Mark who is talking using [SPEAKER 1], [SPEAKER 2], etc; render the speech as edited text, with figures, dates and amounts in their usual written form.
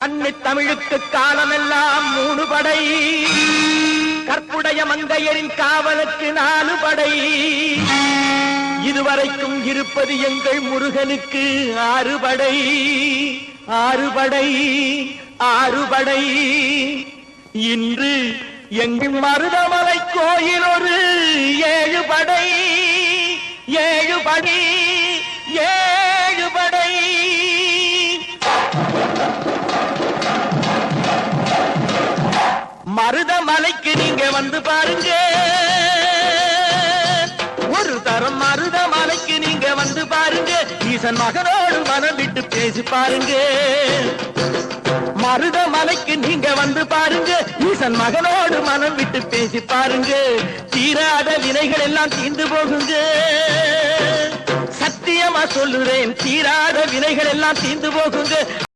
[SPEAKER 1] கண்ணி தமிழுக்கு காலமெல்லாம் 3 படை, கற்புடைய மங்கையரின் காவலுக்கு 4 படை, இதுவரைக்கும் இருப்பது எங்கள் முருகனுக்கு 6 படை. 6 படை, 6 படை. இன்று எங்கள் மருதமலை கோயில் ஒரு 7 படை. 7 படை, 7 படை. மருதமலைக்கு நீங்க வந்து பாருங்க, ஒரு தரம் மருதமலைக்கு நீங்க வந்து பாருங்க, ஈசன் மகனோடு மனம் விட்டு பேசி பாருங்க. மருதமலைக்கு நீங்க வந்து பாருங்க, ஈசன் மகனோடு மனம் விட்டு பேசி பாருங்க. தீராத வினைகள் எல்லாம் தீர்ந்து போகுங்க, சத்தியமா சொல்லுறேன், தீராத வினைகள் எல்லாம் தீர்ந்து போகுங்க.